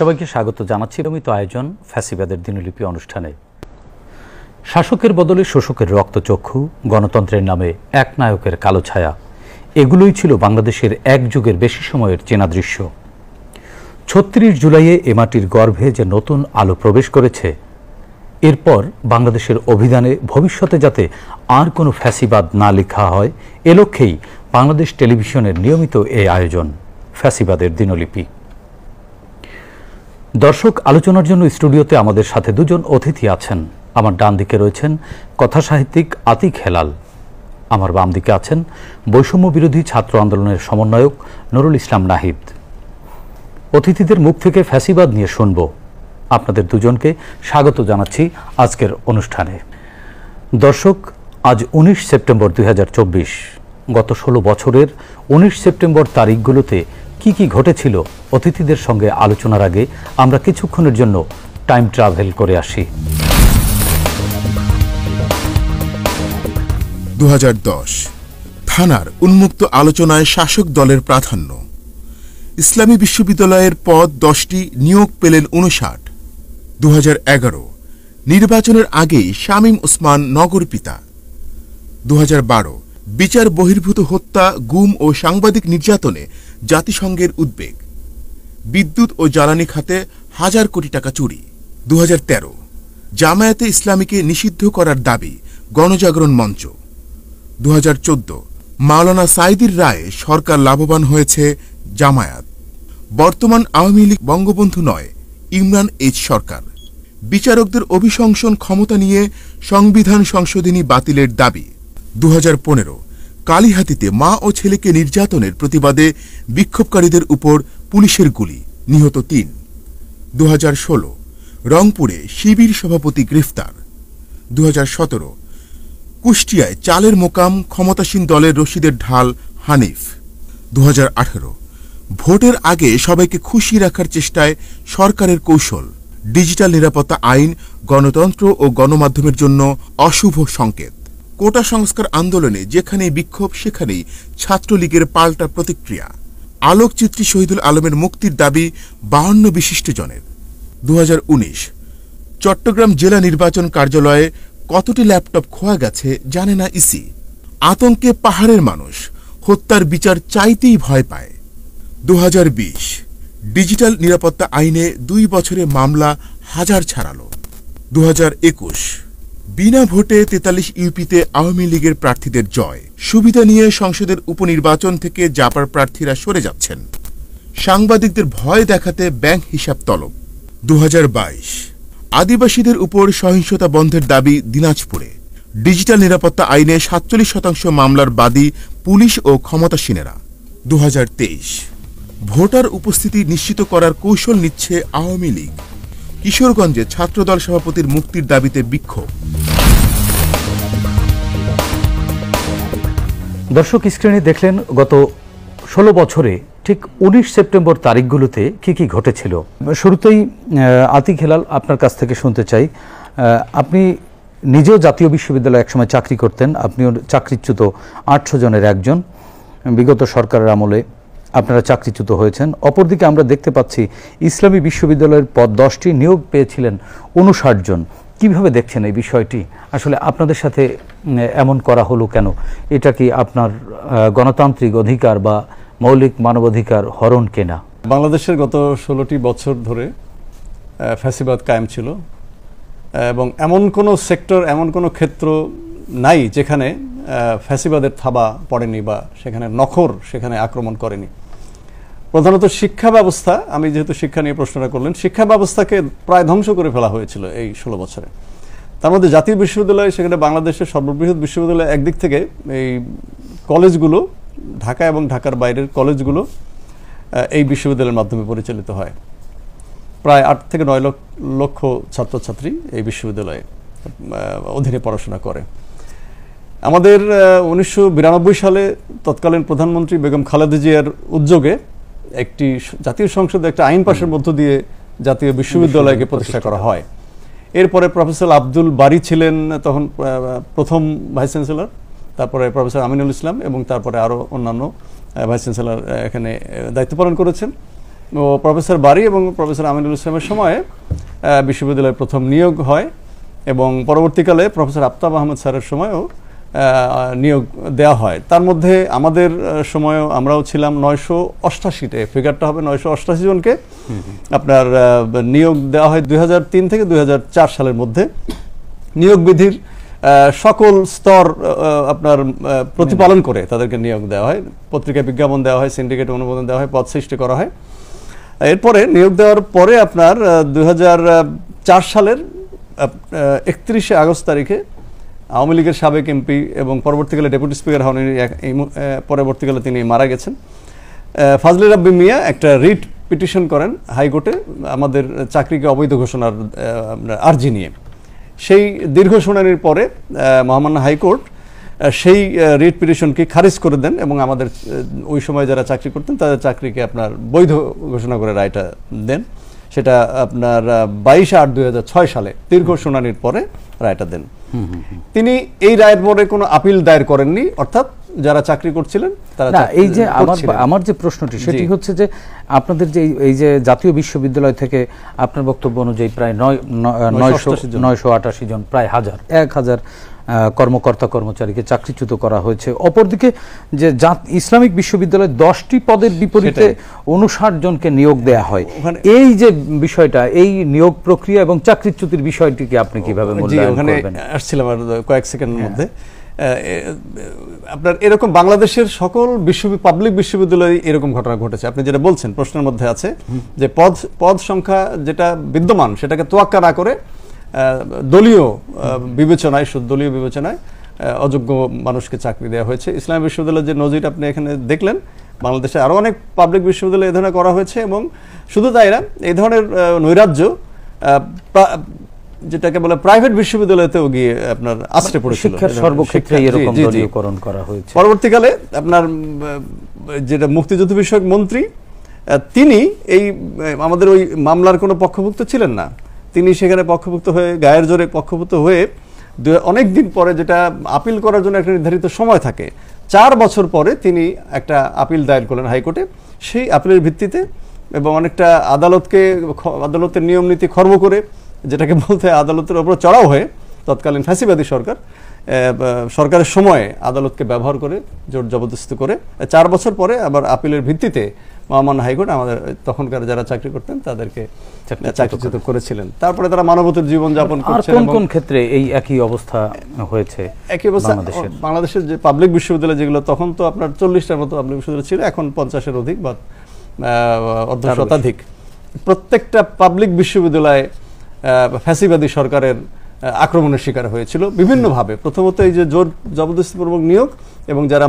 সবাইকে স্বাগত জানাচ্ছি নিয়মিত আয়োজন ফ্যাসিবাদের দিনলিপি অনুষ্ঠানে। শাসকের বদলে শোষকের রক্তচক্ষু, গণতন্ত্রের নামে এক নায়কের কালো ছায়া, এগুলোই ছিল বাংলাদেশের এক যুগের বেশি সময়ের চেনা দৃশ্য। ৩৬ জুলাইয়ে এ মাটির গর্ভে যে নতুন আলো প্রবেশ করেছে, এরপর বাংলাদেশের অভিধানে ভবিষ্যতে যাতে আর কোনো ফ্যাসিবাদ না লেখা হয়, এ লক্ষ্যেই বাংলাদেশ টেলিভিশনের নিয়মিত এই আয়োজন ফ্যাসিবাদের দিনলিপি। দর্শক, আলোচনার জন্য স্টুডিওতে আমাদের সাথে দুজন অতিথি আছেন। আমার ডান দিকে রয়েছেন কথাসাহিত্যিক আতিক হেলাল, আমার বাম দিকে আছেন বৈষম্য বিরোধী ছাত্র আন্দোলনের সমন্বয়ক নুরুল ইসলাম নাহিদ। অতিথিদের মুখ থেকে ফ্যাসিবাদ নিয়ে শুনব। আপনাদের দুজনকে স্বাগত জানাচ্ছি আজকের অনুষ্ঠানে। দর্শক, আজ ১৯ সেপ্টেম্বর ২০২৪। গত ১৬ বছরের ১৯ সেপ্টেম্বর তারিখগুলোতে কি কি ঘটেছিল, অতিথিদের সঙ্গে আলোচনার আগে আমরা কিছুক্ষণের জন্য টাইম ট্রাভেল করে আসি। ২০১০ থানার উন্মুক্ত আলোচনায় শাসক দলের প্রাধান্য। ইসলামী বিশ্ববিদ্যালয়ের পদ ১০টি, নিয়োগ পেলেন ৫৯। ২০১১ নির্বাচনের আগেই শামীম ওসমান নগর পিতা। ২০১২ বিচার বহির্ভূত হত্যা, গুম ও সাংবাদিক নির্যাতনে জাতিসংঘের উদ্বেগ। বিদ্যুৎ ও জ্বালানি খাতে হাজার কোটি টাকা চুরি। ২০১৩ জামায়াতে ইসলামীকে নিষিদ্ধ করার দাবি, গণজাগরণ মঞ্চ। ২০১৪ মাওলানা সাঈদীর রায়ে সরকার লাভবান হয়েছে, জামায়াত। বর্তমান আওয়ামী লীগ বঙ্গবন্ধু নয়, ইমরান এইচ সরকার। বিচারকদের অভিশংসন ক্ষমতা নিয়ে সংবিধান সংশোধনী বাতিলের দাবি। ২০১৫ কালিহাতীতে মা ও ছেলেকে নির্যাতনের প্রতিবাদে বিক্ষোভকারীদের উপর পুলিশের গুলি, নিহত ৩। ২০১৬ রংপুরে শিবির সভাপতি গ্রেফতার। ২০১৭ কুষ্টিয়ায় চালের মোকাম, ক্ষমতাসীন দলের রশিদের ঢাল হানিফ। ২০১৮ ভোটের আগে সবাইকে খুশি রাখার চেষ্টায় সরকারের কৌশল। ডিজিটাল নিরাপত্তা আইন গণতন্ত্র ও গণমাধ্যমের জন্য অশুভ সংকেত। কোটা সংস্কার আন্দোলনে যেখানেই বিক্ষোভ, সেখানেই ছাত্রলীগের পাল্টা প্রতিক্রিয়া। আলোকচিত্রী শহীদুল আলমের মুক্তির দাবি ৫২ বিশিষ্ট জনের। ২০১৯ চট্টগ্রাম জেলা নির্বাচন কার্যালয়ে কতটি ল্যাপটপ খোয়া গেছে জানে না ইসি। আতঙ্কে পাহাড়ের মানুষ, হত্যার বিচার চাইতেই ভয় পায়। ২০২০ ডিজিটাল নিরাপত্তা আইনে ২ বছরে মামলা হাজার ছাড়ালো। ২০২১ বিনা ভোটে ৪৩ ইউপিতে আওয়ামী লীগের প্রার্থীদের জয়। সুবিধা নিয়ে সংসদের উপনির্বাচন থেকে জাপার প্রার্থীরা সরে যাচ্ছেন। সাংবাদিকদের ভয় দেখাতে ব্যাংক হিসাব তলব। ২০২২ আদিবাসীদের উপর সহিংসতা বন্ধের দাবি, দিনাজপুরে। ডিজিটাল নিরাপত্তা আইনে ৪৭% মামলার বাদী পুলিশ ও ক্ষমতাসীনেরা। ২০২৩ ভোটার উপস্থিতি নিশ্চিত করার কৌশল নিচ্ছে আওয়ামী লীগ। কিশোরগঞ্জে ছাত্রদল সভাপতির মুক্তির দাবিতে বিক্ষোভ। দর্শক, স্ক্রিনে দেখলেন গত ১৬ বছরে ঠিক ১৯ সেপ্টেম্বর তারিখগুলোতে কি কি ঘটেছিল। শুরুতেই আতিক হেলাল, আপনার কাছ থেকে শুনতে চাই। আপনি নিজেও জাতীয় বিশ্ববিদ্যালয়ে একসময় চাকরি করতেন, আপনিও চাকরিচ্যুত ৮০০ জনের একজন। বিগত সরকারের আমলে আপনারা চাকরিচ্যুত হয়েছেন। অপরদিকে আমরা দেখতে পাচ্ছি ইসলামী বিশ্ববিদ্যালয়ের পদ ১০টি, নিয়োগ পেয়েছিলেন ৫৯ জন। কিভাবে দেখছেন এই বিষয়টি? আসলে আপনাদের সাথে এমন করা হলো কেন? এটা কি আপনার গণতান্ত্রিক অধিকার বা মৌলিক মানবাধিকার হরণ কেনা? বাংলাদেশের গত ১৬টি বছর ধরে ফ্যাসিবাদ কায়েম ছিল এবং এমন কোনো সেক্টর, এমন কোনো ক্ষেত্র নাই যেখানে ফ্যাসিবাদের থাবা পড়েনি বা সেখানে নখর সেখানে আক্রমণ করেনি। প্রধানত শিক্ষা ব্যবস্থা, আমি যেহেতু শিক্ষা নিয়ে প্রশ্নটা করলেন, শিক্ষা ব্যবস্থাকে প্রায় ধ্বংস করে ফেলা হয়েছিল এই ১৬ বছরে। তার মধ্যে জাতীয় বিশ্ববিদ্যালয়, সেখানে বাংলাদেশের সর্ববৃহৎ বিশ্ববিদ্যালয়, একদিক থেকে এই কলেজগুলো, ঢাকা এবং ঢাকার বাইরের কলেজগুলো এই বিশ্ববিদ্যালয়ের মাধ্যমে পরিচালিত হয়। প্রায় ৮ থেকে ৯ লক্ষ ছাত্রছাত্রী এই বিশ্ববিদ্যালয়ে অধীনে পড়াশোনা করে। আমাদের ১৯৯২ সালে তৎকালীন প্রধানমন্ত্রী বেগম খালেদা জিয়ার উদ্যোগে একটি জাতীয় সংসদে একটা আইন পাশের মধ্য দিয়ে জাতীয় বিশ্ববিদ্যালয়কে প্রতিষ্ঠা করা হয়। এরপরে প্রফেসর আব্দুল বারী ছিলেন তখন প্রথম ভাইস চ্যান্সেলর, তারপরে প্রফেসর আমিনুল ইসলাম এবং তারপরে আরও অন্যান্য ভাইস চ্যান্সেলর এখানে দায়িত্ব পালন করেছেন। ও প্রফেসর বারী এবং প্রফেসর আমিনুল ইসলামের সময়ে বিশ্ববিদ্যালয়ের প্রথম নিয়োগ হয়, এবং পরবর্তীকালে প্রফেসর আফতাব আহমদ স্যারের সময়ও নিয়োগ দেওয়া হয়। তার মধ্যে আমাদের সময়ও আমরাও ছিলাম 988, ফিগারটা হবে 988 জনকে আপনার নিয়োগ দেওয়া হয় 2003 থেকে 2004 সালের মধ্যে। নিয়োগ বিধির সকল স্তর আপনার প্রতিপালন করে তাদেরকে নিয়োগ দেওয়া হয়, পত্রিকায় বিজ্ঞাপন দেওয়া হয়, সিন্ডিকেট অনুমোদন দেওয়া হয়, পদ সৃষ্টি করা হয়। এরপরে নিয়োগ দেওয়ার পরে আপনার 2004 সালের 31শে আগস্ট তারিখে আওয়ামী লীগের সাবেক এমপি এবং পরবর্তীকালে ডেপুটি স্পিকার হন, পরবর্তীকালে তিনি মারা গেছেন, ফাজলে রাব্বি মিয়া একটা রিট পিটিশন করেন হাইকোর্টে আমাদের চাকরিকে অবৈধ ঘোষণার আর্জি নিয়ে। সেই দীর্ঘ শুনানির পরে মহামান্য হাইকোর্ট সেই রিট পিটিশনকে খারিজ করে দেন এবং আমাদের ওই সময় যারা চাকরি করতেন তাদের চাকরিকে আপনার বৈধ ঘোষণা করে রায়টা দেন। সেটা আপনার 22/8/2006 সালে দীর্ঘ শুনানির পরে রায়টা দেন। তিনি এই রায়ের পরে কোনো আপিল দায়ের করেননি, অর্থাৎ যারা চাকরি করছিলেন তারা না। এই যে আমার যে প্রশ্নটি সেটি হচ্ছে যে আপনাদের যে এই যে জাতীয় বিশ্ববিদ্যালয় থেকে আপনার বক্তব্য অনুযায়ী প্রায় 988 জন, প্রায় 1000 কর্মকর্তা কর্মচারীকে চাকরিচ্যুত করা হয়েছে। অপরদিকে যে ইসলামিক বিশ্ববিদ্যালয়ে 10টি পদের বিপরীতে 59 জনকে নিয়োগ দেয়া হয়। এই যে বিষয়টা, এই নিয়োগ প্রক্রিয়া এবং চাকরিচ্যুতির বিষয়টিকে আপনি কিভাবে মূল্যায়ন করবেন? আসছিলাম আর কয়েক সেকেন্ডের মধ্যে। আপনার এরকম বাংলাদেশের সকল পাবলিক বিশ্ববিদ্যালয়ে এরকম ঘটনা ঘটেছে। আপনি যেটা বলছেন প্রশ্নের মধ্যে আছে যে পদ সংখ্যা যেটা বিদ্যমান সেটাকে তোয়াক্কা না করে দলীয় বিবেচনায়, দলীয় বিবেচনায় অযোগ্য মানুষকে চাকরি দেওয়া হয়েছে। ইসলামী বিশ্ববিদ্যালয়ের যে নজির আপনি এখানে দেখলেন, বাংলাদেশে আরও অনেক পাবলিক বিশ্ববিদ্যালয়ে এই ধরনের করা হয়েছে, এবং শুধু তাই না, এই ধরনের নৈরাজ্য যেটাকে বলে প্রাইভেট বিশ্ববিদ্যালয়তেও গিয়ে আপনার আশ্রে পড়েছিল। শিক্ষার সর্বক্ষেত্রে এরকম দলীয়করণ করা হয়েছে। পরবর্তীকালে আপনার যেটা মুক্তিযুদ্ধ বিষয়ক মন্ত্রী, তিনি এই আমাদের ওই মামলার কোনো পক্ষভুক্ত ছিলেন না। তিনি সেখানে পক্ষভুক্ত হয়ে, গায়ের জোরে পক্ষভুক্ত হয়ে অনেক দিন পরে, যেটা আপিল করার জন্য একটা নির্ধারিত সময় থাকে, 4 বছর পরে তিনি একটা আপিল দায়ের করলেন হাইকোর্টে। সেই আপিলের ভিত্তিতে এবং অনেকটা আদালতের নিয়ম নীতি খর্ব করে, যেটাকে বলতে আদালতের ওপর চড়াও হয়ে তৎকালীন ফ্যাসিবাদী সরকারের সময়ে আদালতকে ব্যবহার করে জোর জবরদস্তি করে 4 বছর পরে আবার আপিলের ভিত্তিতে মহামান্য হাইকোর্ট আমাদের তখনকার যারা চাকরি করতেন তাদেরকে চাকরিচ্যুত করেছিলেন। তারপরে তারা মানবতার জীবন যাপন করছেন। কোন কোন ক্ষেত্রে এই একই অবস্থা হয়েছে? একই অবস্থা বাংলাদেশের যে পাবলিক বিশ্ববিদ্যালয় যেগুলো, তখন তো আপনার 40টার মতো পাবলিক বিশ্ববিদ্যালয় ছিল, এখন 50-এর অধিক বা অর্ধ শতাধিক। প্রত্যেকটা পাবলিক বিশ্ববিদ্যালয়ে ফ্যাসিবাদী সরকারের আক্রমণের শিকার হয়েছিল বিভিন্নভাবে। প্রথমত এই যে জোর জবরদস্তিপূর্বক নিয়োগ, এবং যারা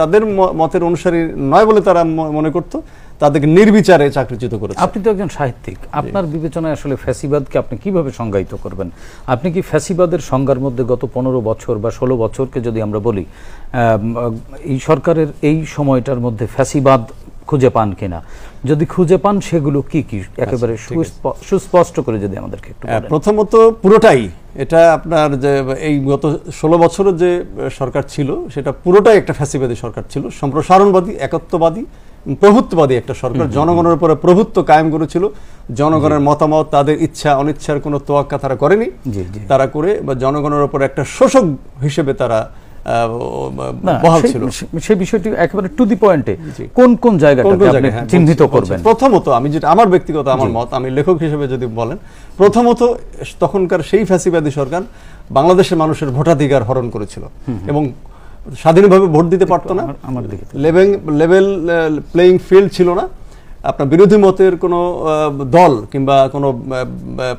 তাদের মতের অনুসারী নয় বলে তারা মনে করত, তাদেরকে নির্বিচারে চাকরিচ্যুত করেছে। আপনি তো একজন সাহিত্যিক, আপনার বিবেচনায় আসলে ফ্যাসিবাদকে আপনি কিভাবে সংজ্ঞায়িত করবেন? আপনি কি ফ্যাসিবাদের সংজ্ঞার মধ্যে গত 15 বছর বা 16 বছরকে যদি আমরা বলি, এই সরকারের এই সময়টার মধ্যে ফ্যাসিবাদ খুঁজে পান কিনা? যদি খুঁজে পান সেগুলো কি কি একেবারে সুস্পষ্ট করে যদি আমাদেরকে একটু বলেন। প্রথমত পুরোটাই এটা আপনার যে এই গত 16 বছরের যে সরকার ছিল সেটা পুরোটাই একটা ফ্যাসিবাদী সরকার ছিল, সম্প্রসারণবাদী, একত্ববাদী, প্রভুত্ববাদী একটা সরকার। জনগণের উপরে প্রভুত্ব কায়েম করেছিল। জনগণের মতামত, তাদের ইচ্ছা অনিচ্ছার কোনো তোয়াক্কা তারা করেনি। তারা করে বা জনগণের উপর একটা শোষক হিসেবে তারা বহাল ছিল। সেই বিষয়টি একেবারে টু দি পয়েন্টে কোন কোন জায়গাটাকে আপনি চিহ্নিত করবেন? প্রথমত আমি যেটা আমার ব্যক্তিগত আমার মত, আমি লেখক হিসেবে যদি বলেন, প্রথমত তখনকার সেই ফ্যাসিবাদী সরকার বাংলাদেশের মানুষের ভোটাধিকার হরণ করেছিল এবং স্বাধীনভাবে ভোট দিতে পারতো না। লেভেল প্লেইং ফিল্ড ছিল না। আপনার বিরোধী মতের কোনো দল কিংবা কোনো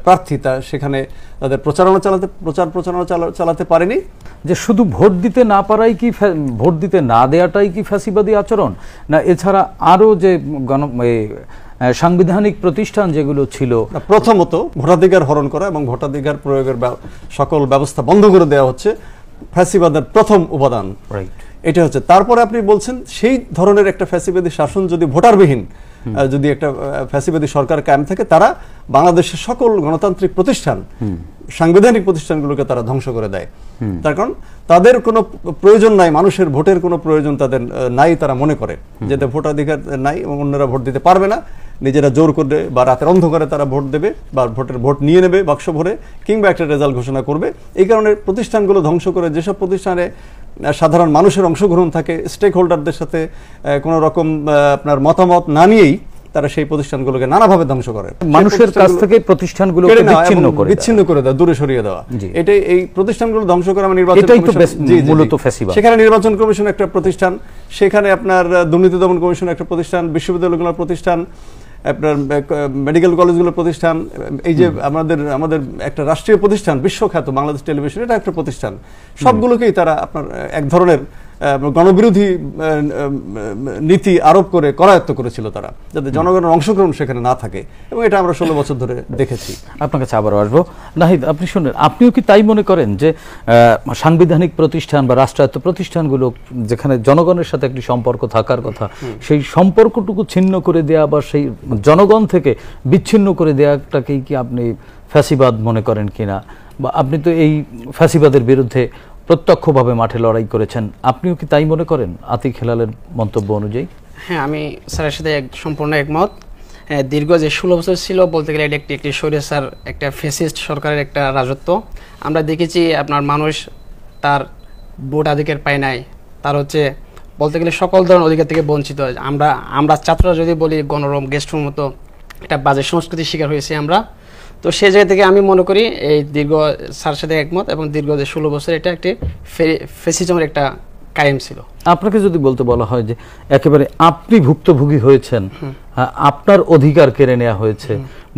প্রার্থী সেখানে তাদের প্রচারণা চালাতে পারেনি। যে শুধু ভোট দিতে না পারাই কি, ভোট দিতে না দেওয়াটাই কি ফ্যাসিবাদী আচরণ, না এছাড়া আরো যে সাংবিধানিক প্রতিষ্ঠান যেগুলো ছিল? প্রথমত ভোটাধিকার হরণ করা এবং ভোটাধিকার প্রয়োগের সকল ব্যবস্থা বন্ধ করে দেওয়া হচ্ছে ফ্যাসিবাদের প্রথম উপাদান। এটা হচ্ছে। তারপরে আপনি বলছেন সেই ধরনের একটা ফ্যাসিবাদী শাসন যদি ভোটারবিহীন, যদি একটা ফ্যাসিবাদী সরকার কায়েম থাকে, তারা বাংলাদেশের সকল গণতান্ত্রিক প্রতিষ্ঠান, সাংবিধানিক প্রতিষ্ঠানগুলোকে তারা ধ্বংস করে দেয়। তার কারণ তাদের কোনো প্রয়োজন নাই, মানুষের ভোটের কোনো প্রয়োজন তাদের নাই। তারা মনে করে যে ভোটাধিকার নাই এবং অন্যরা ভোট দিতে পারবে না, নিজেরা জোর করে বা রাতের অন্ধকারে তারা ভোট দেবে বা ভোট নিয়ে নেবে বাক্স ভরে, কিংবা একটা রেজাল্ট ঘোষণা করবে। এই কারণে প্রতিষ্ঠানগুলো ধ্বংস করে যেসব প্রতিষ্ঠানে সাধারণ মানুষের অংশগ্রহণ থাকে, স্টেক হোল্ডারদের সাথে কোনো রকম আপনার মতামত না নিয়েই তারা সেই প্রতিষ্ঠানগুলোকে নানাভাবে ধ্বংস করে, মানুষের কাছ থেকে প্রতিষ্ঠানগুলোকে বিচ্ছিন্ন করে দেওয়া, দূরে সরিয়ে দেওয়া। এটাই এই প্রতিষ্ঠানগুলো ধ্বংস করা নির্বাচন মূলত ফ্যাসিবাদ। সেখানে নির্বাচন কমিশন একটা প্রতিষ্ঠান, সেখানে আপনার দুর্নীতি দমন কমিশন একটা প্রতিষ্ঠান, বিশ্ববিদ্যালয়গুলোর প্রতিষ্ঠান, আপনার মেডিকেল কলেজগুলোর প্রতিষ্ঠান, এই যে আমাদের একটা রাষ্ট্রীয় প্রতিষ্ঠান বিশ্বখ্যাত বাংলাদেশ টেলিভিশন, এটা একটা প্রতিষ্ঠান, সবগুলোকেই তারা আপনার এক ধরনের গণবিরোধী নীতি আরোপ করে করায়ত্ত করেছিল তারা, যাতে জনগণের অংশগ্রহণ সেখানে না থাকে, এবং এটা আমরা 16 বছর ধরে দেখেছি। আপনার কাছে আবারও আসবো। নাহিদ, আপনি শুনলেন, আপনিও কি তাই মনে করেন যে সাংবিধানিক প্রতিষ্ঠান বা রাষ্ট্রায়ত্ত প্রতিষ্ঠানগুলো যেখানে জনগণের সাথে একটি সম্পর্ক থাকার কথা, সেই সম্পর্কটুকু ছিন্ন করে দেয়া বা সেই জনগণ থেকে বিচ্ছিন্ন করে দেওয়াটাকেই কি আপনি ফ্যাসিবাদ মনে করেন কিনা? বা আপনি তো এই ফ্যাসিবাদের বিরুদ্ধে প্রত্যক্ষভাবে মাঠে লড়াই করেছেন, আপনিও কি তাই মনে করেন আতিক হেলালের মন্তব্য অনুযায়ী? হ্যাঁ, আমি স্যারের সাথে সম্পূর্ণ একমত। দীর্ঘ যে 16 বছর ছিল, বলতে গেলে এটা একটি স্বৈরাচার, একটা ফ্যাসিস্ট সরকারের একটা রাজত্ব। আমরা দেখেছি আপনার মানুষ তার ভোটাধিকার পায় নাই, তার হচ্ছে বলতে গেলে সকল ধরনের অধিকার থেকে বঞ্চিত। আমরা ছাত্ররা যদি বলি গণরুম গেস্টরুম মতো একটা বাজে সংস্কৃতির শিকার হয়েছি আমরা। তো সেই জায়গা থেকে আমি মনে করি এই দীর্ঘ স্যারের সাথে একমত, এবং দীর্ঘ যে 16 বছর এটা একটি ফ্যাসিজমের একটা কায়েম ছিল। আপনাকে যদি বলতে বলা হয় যে একেবারে আপনি ভুক্তভোগী হয়েছেন, আপনার অধিকার কেড়ে নেওয়া হয়েছে,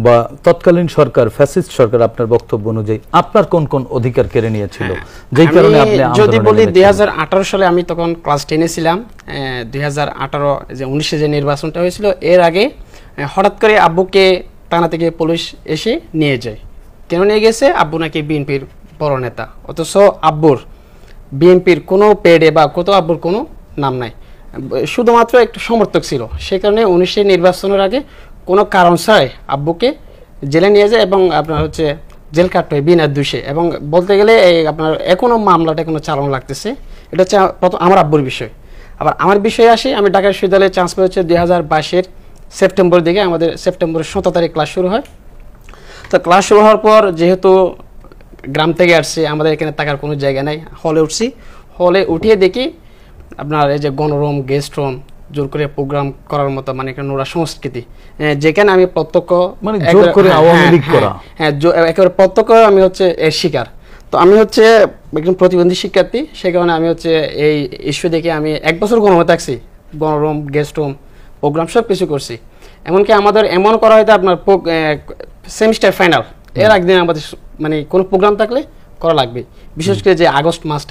বা তৎকালীন সরকার ফ্যাসিস্ট সরকার আপনার বক্তব্য অনুযায়ী আপনার কোন কোন অধিকার কেড়ে নিয়েছিল, যেই কারণে আপনি যদি বলি 2018 সালে আমি তখন ক্লাস 10-এ ছিলাম। 2018 যে 19-এ যে নির্বাচনটা হয়েছিল, এর আগে হঠাৎ করে আব্বুকে থানা থেকে পুলিশ এসে নিয়ে যায়। কেন নিয়ে গেছে? আব্বু নাকি বিএনপির বড় নেতা, অথচ আব্বুর বিএনপির কোনো পেডে বা আব্বুর কোনো নাম নাই, শুধুমাত্র একটা সমর্থক ছিল। সে কারণে 19-এর নির্বাচনের আগে কোনো কারণ ছাড়াই আব্বুকে জেলে নিয়ে যায়, এবং আপনার হচ্ছে জেল কাটতে হয় বিনা দোষে। এবং বলতে গেলে আপনার এখনও মামলাটা এখনো চালানো লাগতেছে। এটা হচ্ছে আমার আব্বুর বিষয়। আবার আমার বিষয়ে আসি, আমি ঢাকা বিশ্ববিদ্যালয়ে চান্স পেয়ে হচ্ছে 2022-এর সেপ্টেম্বর দিকে। আমাদের সেপ্টেম্বরের 17 তারিখ ক্লাস শুরু হয়। তো ক্লাস শুরু হওয়ার পর যেহেতু গ্রাম থেকে আসছি, আমাদের এখানে থাকার কোনো জায়গা নাই, হলে উঠছি। হলে উঠিয়ে দেখি আপনার এই যে গণরুম গেস্ট রুম জোর করে প্রোগ্রাম করার মতো, মানে একটা নোরা সংস্কৃতি, যেখানে আমি প্রত্যক্ষ একেবারে প্রত্যক্ষ আমি হচ্ছে এর শিকার। তো আমি হচ্ছে একজন প্রতিবন্ধী শিক্ষার্থী, সে কারণে আমি হচ্ছে এই ইস্যু দেখে আমি 1 বছর গণরুমে থাকছি, গণরুম গেস্ট রুম প্রোগ্রাম সব কিছু করছি। এমনকি আমাদের এমন করা হয়তো আপনার সেমিস্টার ফাইনাল এর একদিন আমাদের মানে কোনো প্রোগ্রাম থাকলে করা লাগবে, বিশেষ করে যে আগস্ট মাস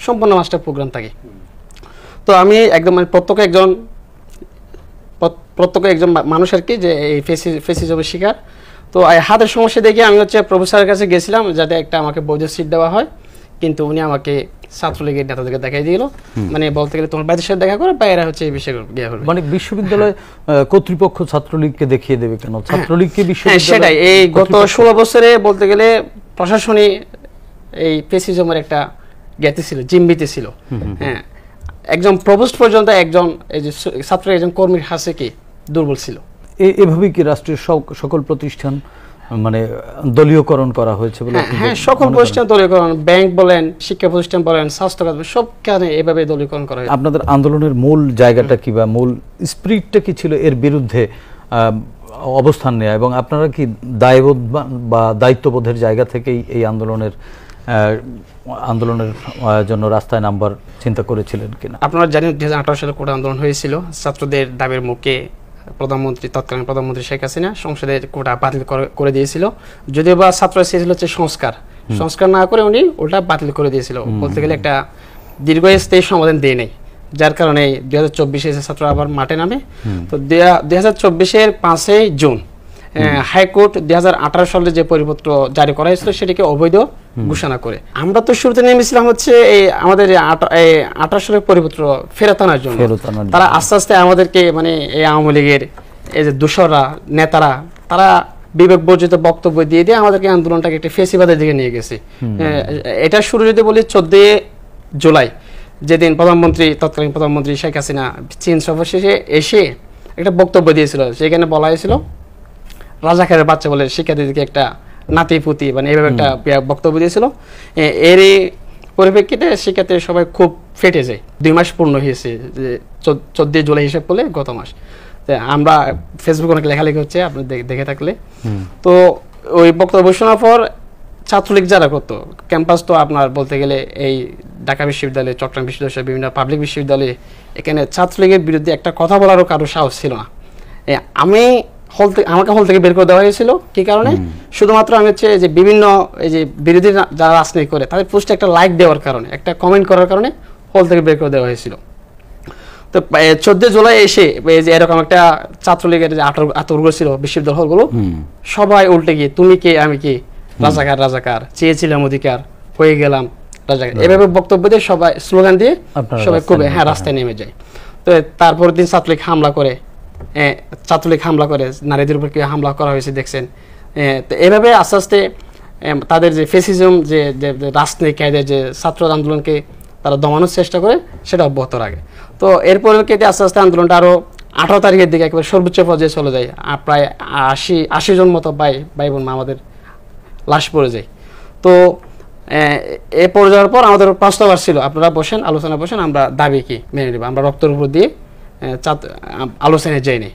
সম্পূর্ণ মাসটা প্রোগ্রাম থাকে। তো আমি একদম মানে প্রত্যক্ষ একজন মানুষ আর কি, যে এই ফেসিজমের শিকার। তো হাতের সমস্যা দেখে আমি হচ্ছে প্রফেসরের কাছে গেছিলাম যাতে একটা আমাকে বৈধ সিট দেওয়া হয়, কিন্তু উনি আমাকে ছাত্রলীগের নেতাদেরকে দেখাই দিল, মানে বলতে গেলে তোমার বাইরের সাথে দেখা করে বাইরে হচ্ছে এই বিষয়ে মানে বিশ্ববিদ্যালয় কর্তৃপক্ষ ছাত্রলীগকে দেখিয়ে দেবে কেন? ছাত্রলীগকে সেটাই এই গত 16 বছরে বলতে গেলে প্রশাসনী এই ফেসিজমের একটা জ্ঞাতি ছিল, জিম্বিতে ছিল। হ্যাঁ, একজন প্রভোস্ট পর্যন্ত একজন এই যে ছাত্রের একজন কর্মীর হাসে কি দুর্বল ছিল। এভাবেই কি রাষ্ট্রের সকল প্রতিষ্ঠান মানে দলীয়করণ করা হয়েছে বলে? হ্যাঁ, সকল প্রতিষ্ঠান দলীয়করণ, ব্যাংক বলেন, শিক্ষা প্রতিষ্ঠান বলেন, স্বাস্থ্য খাত, সব কারণে এভাবে দলীয়করণ করা হয়েছে। আপনাদের আন্দোলনের মূল জায়গাটা কি বা মূল স্পিরিটটা কি ছিল এর বিরুদ্ধে অবস্থান নেওয়া, এবং আপনারা কি দায়বোধ বা দায়িত্ববোধের জায়গা থেকেই এই আন্দোলনের জন্য রাস্তায় নামবার চিন্তা করেছিলেন কিনা? আপনারা জানেন 2018 সালে কোটা আন্দোলন হয়েছিল। ছাত্রদের দাবির মুখে তৎকালীন প্রধানমন্ত্রী শেখ হাসিনা সংসদের কোটা বাতিল করে দিয়েছিল। যদিও বা ছাত্ররা চেয়েছিল হচ্ছে সংস্কার না করে উনি ওটা বাতিল করে দিয়েছিল। বলতে গেলে একটা দীর্ঘস্থায়ী সমাধান দিয়ে নেই, যার কারণে 2024-এ ছাত্ররা আবার মাঠে নামে। তো 2024-এর 5 জুন হাইকোর্ট 2018 সালে যে পরিপত্র জারি করা হয়েছিল সেটিকে অবৈধ ঘোষণা করে। আমরা তো শুরুতে নেমেছিলাম হচ্ছে এই আমাদের 18 সালের পরিপত্র ফেরত আনার জন্য। তারা আস্তে আস্তে আমাদেরকে মানে এই আওয়ামী লীগের এই যে দোসররা নেতারা তারা বিবেক বর্জিত বক্তব্য দিয়ে আমাদেরকে আন্দোলনটাকে একটি ফেসিবাদের দিকে নিয়ে গেছে। এটা শুরু যদি বলি 14 জুলাই, যেদিন তৎকালীন প্রধানমন্ত্রী শেখ হাসিনা চীন সফর শেষে এসে একটা বক্তব্য দিয়েছিল, সেখানে বলা হয়েছিল রাজাকারের বাচ্চা বলে শিক্ষার্থীদেরকে একটা নাতিপুতি মানে এইভাবে একটা বক্তব্য দিয়েছিল। এরই পরিপ্রেক্ষিতে শিক্ষার্থীরা সবাই খুব ফেটে যায়। 2 মাস পূর্ণ হয়েছে, যে 14 জুলাই হিসাব করলে গত মাস। আমরা ফেসবুকে অনেক লেখালেখি হচ্ছে, আপনি দেখে থাকলে। তো ওই বক্তব্য শোনার পর ছাত্রলীগ যারা করতো, ক্যাম্পাস তো আপনার বলতে গেলে এই ঢাকা বিশ্ববিদ্যালয়, চট্টগ্রাম বিশ্ববিদ্যালয়, বিভিন্ন পাবলিক বিশ্ববিদ্যালয়ে এখানে ছাত্রলীগের বিরুদ্ধে একটা কথা বলারও কারো সাহস ছিল না। আমাকে হল থেকে বের করে দেওয়া হয়েছিল। কি কারণে? শুধুমাত্র আমি হচ্ছে যে বিভিন্ন এই যে বিরোধী যারা রাজনীতি করে তাদের পোস্টে একটা লাইক দেওয়ার কারণে, একটা কমেন্ট করার কারণে হল থেকে বের করে দেওয়া হয়েছিল। তো 14 জুলাই এসে এই যে এরকম একটা ছাত্রলীগের যে আতঙ্ক ছিল বিশ্ববিদ্যালয় হলগুলো, সবাই উল্টে গিয়ে তুমি কে আমি কি, রাজাকার রাজাকার, চেয়েছিলাম অধিকার, হয়ে গেলাম রাজাকার, এভাবে বক্তব্য দিয়ে সবাই স্লোগান দিয়ে সবাই খুব রাস্তায় নেমে যায়। তো তারপরের দিন ছাত্রলীগ হামলা করে নারীদের উপর কি হামলা করা হয়েছে দেখছেন। তো এভাবে আস্তে আস্তে তাদের যে ফেসিজম, যে রাজনৈতিক কায়দায় যে ছাত্র আন্দোলনকে তারা দমানোর চেষ্টা করে, সেটা অব্যাহত রাখে। তো এরপরে আস্তে আস্তে আন্দোলনটা আরো 18 তারিখের দিকে একেবারে সর্বোচ্চ পর্যায়ে চলে যায়। প্রায় 80 জন মতো ভাই বোন আমাদের লাশ পড়ে যায়। তো এ পড়ে যাওয়ার পর আমাদের প্রস্তাব আসছিল, আপনারা বসেন, আলোচনা বসেন, আমরা দাবি কি মেনে নেব, আমরা রক্তের উপর দিয়ে আলোচনায় যাইনি।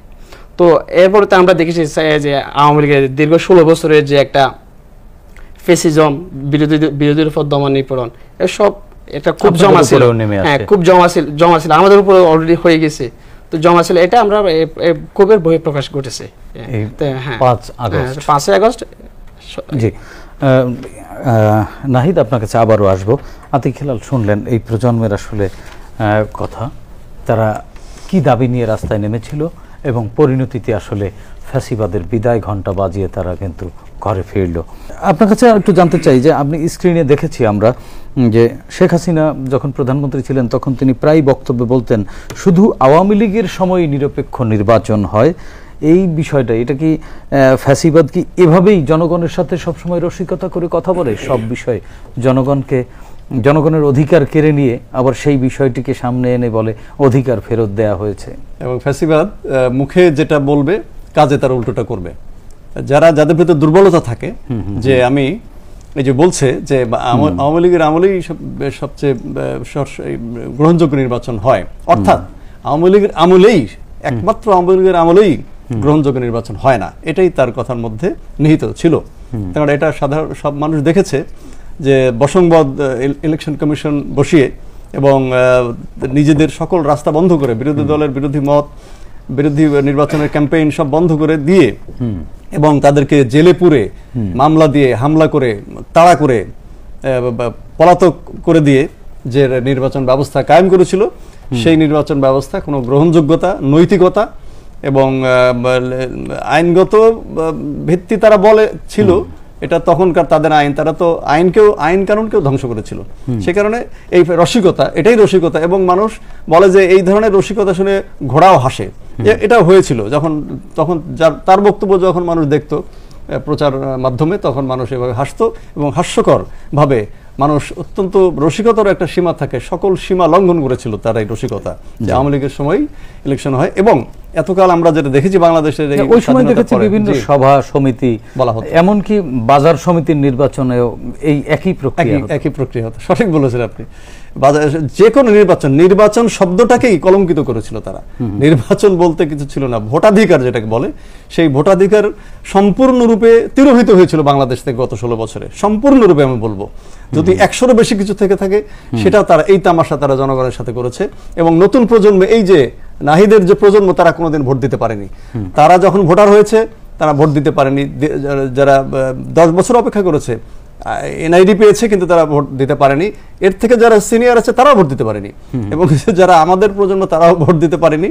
তো এরপরে তো আমরা দেখেছি যে আওয়ামী লীগের দীর্ঘ 16 বছরের যে একটা ফেসিজম, বিরোধীর উপর দমন নিপীড়ন, এসব এটা খুব জমা ছিল। হ্যাঁ, খুব জমা ছিল আমাদের উপর, অলরেডি হয়ে গেছে। তো জমা ছিল, এটা আমরা ক্ষোভের বহিঃপ্রকাশ ঘটেছে 5 আগস্ট। জি, নাহিদ আপনার কাছে আবারও আসবো। আতিক হেলাল, শুনলেন এই প্রজন্মের আসলে কথা, তারা কি দাবি নিয়ে রাস্তায় নেমেছিল এবং পরিণতিতে আসলে ফ্যাসিবাদের বিদায় ঘণ্টা বাজিয়ে তারা কিন্তু ঘরে ফিরল। আপনার কাছে একটু জানতে চাই যে আপনি স্ক্রিনে দেখেছি আমরা যে শেখ হাসিনা যখন প্রধানমন্ত্রী ছিলেন তখন তিনি প্রায় বক্তব্যে বলতেন শুধু আওয়ামী লীগের সময় নিরপেক্ষ নির্বাচন হয়। এই বিষয়টা, এটা কি ফ্যাসিবাদ কি এভাবেই জনগণের সাথে সবসময় রসিকতা করে কথা বলে, সব বিষয়ে জনগণের অধিকার কেড়ে নিয়ে আবার সেই বিষয়টিকে সামনে এনে বলে অধিকার ফেরত দেয়া হয়েছে? এবং ফ্যাসিবাদ মুখে যেটা বলবে কাজে তার উল্টোটা করবে। যাদের ভিতরে দুর্বলতা থাকে, যে আমি এই যে বলছে যে আওয়ামী লীগের আমলেই সবচেয়ে গ্রহণযোগ্য নির্বাচন হয়, অর্থাৎ আওয়ামী লীগের আমলেই, একমাত্র আওয়ামী লীগের আমলেই গ্রহণযোগ্য নির্বাচন হয় না, এটাই তার কথার মধ্যে নিহিত ছিল। কারণ এটা সাধারণ সব মানুষ দেখেছে যে বসংবদ ইলেকশন কমিশন বসিয়ে এবং নিজেদের সকল রাস্তা বন্ধ করে, বিরোধী দলের বিরোধী মত, বিরোধী নির্বাচনের ক্যাম্পেইন সব বন্ধ করে দিয়ে এবং তাদেরকে জেলে পুরে মামলা দিয়ে হামলা করে তাড়া করে পলাতক করে দিয়ে যে নির্বাচন ব্যবস্থা কায়েম করেছিল, সেই নির্বাচন ব্যবস্থা কোনো গ্রহণযোগ্যতা, নৈতিকতা এবং আইনগত ভিত্তি তারা বলে ছিল, এটা তখনকার তাদের আইন, তারা তো আইন কানুনকেও ধ্বংস করেছিল। সে কারণে এই রসিকতা, এটাই রসিকতা। এবং মানুষ বলে যে এই ধরনের রসিকতা শুনে ঘোড়াও হাসে, এটা হয়েছিল তখন তার বক্তব্য যখন মানুষ দেখতো প্রচার মাধ্যমে, তখন মানুষ এভাবে হাসতো এবং হাস্যকর ভাবে মানুষ, অত্যন্ত রসিকতার একটা সীমা থাকে, সকল সীমা লঙ্ঘন করেছিল তার এই রসিকতা, যে আওয়ামী লীগের সময় ইলেকশন হয়। এবং এতকাল আমরা যেটা দেখেছি বাংলাদেশের ওই সময় দেখেছি বিভিন্ন সভা সমিতি বলা হতো, এমনকি বাজার সমিতির নির্বাচনেও এই একই প্রক্রিয়া হতো। সঠিক বলেছেন আপনি। যে কোনো নির্বাচন শব্দটাকেই কলঙ্কিত করেছিল তারা। নির্বাচন বলতে কিছু ছিল না, ভোটাধিকার যেটাকে বলে, সেই ভোটাধিকার সম্পূর্ণরূপে তিরোহিত হয়েছিল বাংলাদেশ থেকে গত 16 বছরে, সম্পূর্ণরূপে আমি বলবো। যদি 100-এরও বেশি কিছু থেকে থাকে, সেটা তারা, এই তামাশা তারা জনগণের সাথে করেছে। এবং নতুন প্রজন্মে, এই যে নাহিদের যে প্রজন্ম, তারা কোনোদিন ভোট দিতে পারেনি। তারা যখন ভোটার হয়েছে তারা ভোট দিতে পারেনি। যারা 10 বছর অপেক্ষা করেছে, এনআইডি পেয়েছে কিন্তু তারা ভোট দিতে পারেনি। এর থেকে যারা সিনিয়র আছে তারাও ভোট দিতে পারেনি। এবং যারা আমাদের প্রজন্ম, তারাও ভোট দিতে পারেনি।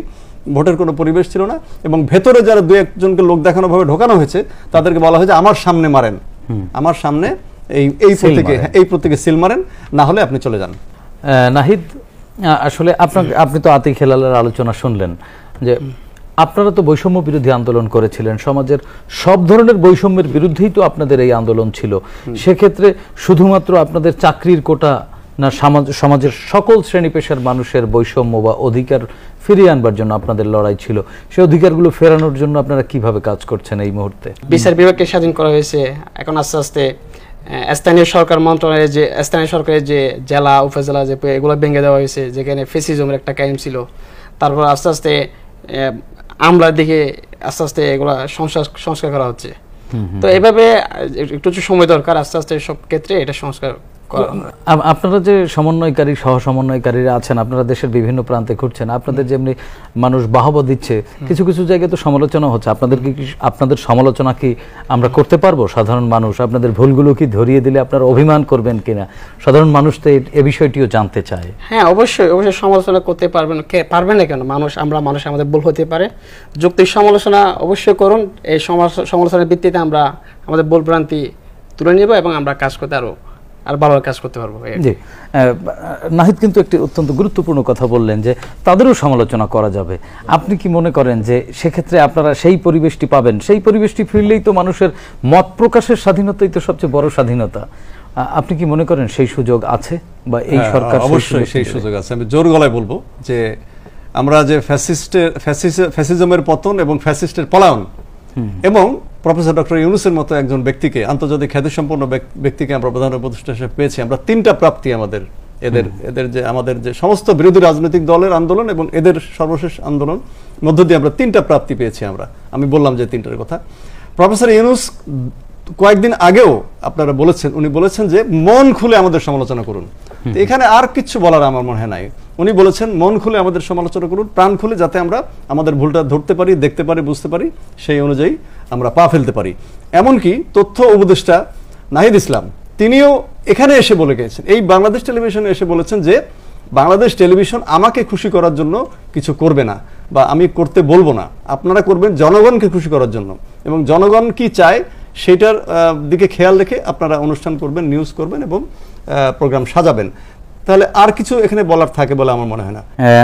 ভোটের কোনো পরিবেশ ছিল না। এবং ভেতরে যারা 2-1জনকে লোক দেখানো ভাবে ঢোকানো হয়েছে, তাদেরকে বলা হয়েছে আমার সামনে মারেন, আমার সামনে এই প্রতীকে সিল মারেন, না হলে আপনি চলে যান। নাহিদ, আসলে আপনি তো আতিক হেলালের আলোচনা শুনলেন যে আপনারা তো বৈষম্য বিরোধী আন্দোলন করেছিলেন, সমাজের সব ধরনের বৈষম্যের বিরুদ্ধেই তো আপনাদের এই আন্দোলন ছিল। সেক্ষেত্রে শুধুমাত্র আপনাদের চাকরির কোটা না সমাজের সকল শ্রেণী পেশার মানুষের বৈষম্য বা অধিকার ফিরিয়ে আনবার জন্য আপনাদের লড়াই ছিল? সেই অধিকারগুলো ফেরানোর জন্য আপনারা কিভাবে কাজ করছেন এই মুহূর্তে? বিচার বিভাগকে স্বাধীন করা হয়েছে। এখন আস্তে আস্তে স্থানীয় সরকার মন্ত্রণালয়ের যে স্থানীয় সরকারের যে জেলা উপজেলা যে এগুলো ভেঙে দেওয়া হয়েছে, যেখানে ফেসিজমের একটা কায়েম ছিল। তারপর আস্তে আস্তে আমলার দিকে আস্তে আস্তে এগুলা সংস্কার করা হচ্ছে। তো এভাবে একটু সময় দরকার, আস্তে আস্তে সব ক্ষেত্রে এটা সংস্কার করা। আপনারা যে সমন্বয়কারী সহ সমন্বয়কারীরা আছেন, আপনারা দেশের বিভিন্ন প্রান্তে ঘুরছেন, আপনাদের যেমনি মানুষ বাহবা দিচ্ছে, কিছু কিছু জায়গায় তো সমালোচনা হচ্ছে। আপনাদের সমালোচনা কি আমরা করতে পারবো? সাধারণ মানুষ আপনাদের ভুলগুলো কি ধরিয়ে দিলে আপনারা অভিমান করবেন কিনা? সাধারণ মানুষ তো এই বিষয়টিও জানতে চায়। হ্যাঁ, অবশ্যই অবশ্যই সমালোচনা করতে পারবেন না কেন? মানুষ আমাদের ভুল হতে পারে। যৌক্তিক সমালোচনা অবশ্যই করুন। এই সমালোচনার ভিত্তিতে আমরা আমাদের ভুল ভ্রান্তি তুলে নেব এবং আমরা কাজ করতে আর ভালো কাজ করতে পারবো। জি, নাহিদ কিন্তু একটি অত্যন্ত গুরুত্বপূর্ণ কথা বললেন যে তাদেরও সমালোচনা করা যাবে। আপনি কি মনে করেন যে সেক্ষেত্রে আপনারা সেই পরিবেশটি পাবেন? সেই পরিবেশটি ফিরলেই তো মানুষের মত প্রকাশের স্বাধীনতাই তো সবচেয়ে বড় স্বাধীনতা। আপনি কি মনে করেন সেই সুযোগ আছে বা এই সরকার? অবশ্যই সেই সুযোগ আছে। আমি জোর গলায় বলবো যে আমরা যে ফ্যাসিজমের পতন এবং ফ্যাসিস্টের পলায়ন এবং প্রফেসর ডক্টর ইউনূসের মতো একজন ব্যক্তিকে, আন্তর্জাতিক খ্যাতিসম্পন্ন ব্যক্তিকে আমরা প্রধান উপদেষ্টা হিসেবে পেয়েছি। আমরা তিনটা প্রাপ্তি এদের যে আমাদের যে সমস্ত বিরোধী রাজনৈতিক দলের আন্দোলন এবং এদের সর্বশেষ আন্দোলন মধ্য দিয়ে আমরা তিনটা প্রাপ্তি পেয়েছি। আমি বললাম যে তিনটার কথা। প্রফেসর ইউনূস কয়েকদিন আগেও আপনারা উনি বলেছেন যে মন খুলে আমাদের সমালোচনা করুন। এখানে আর কিছু বলার আমার মনে হয় নাই। উনি বলেছেন মন খুলে আমাদের সমালোচনা করুন, প্রাণ খুলে, যাতে আমরা আমাদের ভুলটা ধরতে পারি, দেখতে পারি, বুঝতে পারি, সেই অনুযায়ী আমরা পা ফেলতে পারি। এমনকি তথ্য উপদেষ্টা নাহিদ ইসলাম তিনিও এখানে এসে বলে গেছেন, এই বাংলাদেশ টেলিভিশনে এসে বলেছেন যে বাংলাদেশ টেলিভিশন আমাকে খুশি করার জন্য কিছু করবে না বা আমি করতে বলবো না, আপনারা করবেন জনগণকে খুশি করার জন্য, এবং জনগণ কি চায় সেটার দিকে খেয়াল রেখে আপনারা অনুষ্ঠান করবেন, নিউজ করবেন এবং প্রোগ্রাম সাজাবেন। তাহলে আর কিছু এখানে বলার থাকে বলে আমার মনে হয় না।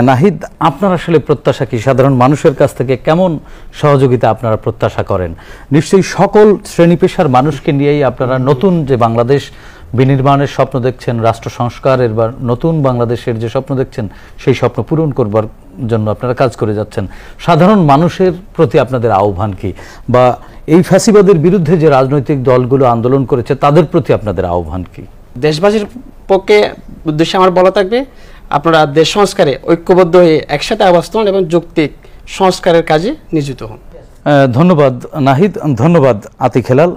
নাহিদ, আপনার আসলে প্রত্যাশা কি? সাধারণ মানুষের কাছ থেকে কেমন সহযোগিতা আপনারা প্রত্যাশা করেন? নিশ্চয়ই সকল শ্রেণী পেশার মানুষকে নিয়েই আপনারা নতুন যে বাংলাদেশ বিনির্মাণের স্বপ্ন দেখছেন, রাষ্ট্র সংস্কারের বা নতুন বাংলাদেশের যে স্বপ্ন দেখছেন, সেই স্বপ্ন পূরণ করবার জন্য আপনারা কাজ করে যাচ্ছেন। সাধারণ মানুষের প্রতি আপনাদের আহ্বান কি? বা এই ফ্যাসিবাদের বিরুদ্ধে যে রাজনৈতিক দলগুলো আন্দোলন করেছে তাদের প্রতি আপনাদের আহ্বান কি? দেশবাসীর পক্ষে উদ্দেশ্যে আমার বলা থাকবে, আপনারা দেশ সংস্কারে ঐক্যবদ্ধ হয়ে একসাথে অবস্থান এবং যৌক্তিক সংস্কারের কাজে নিয়োজিত হন। ধন্যবাদ নাহিদ, ধন্যবাদ আতিক হেলাল।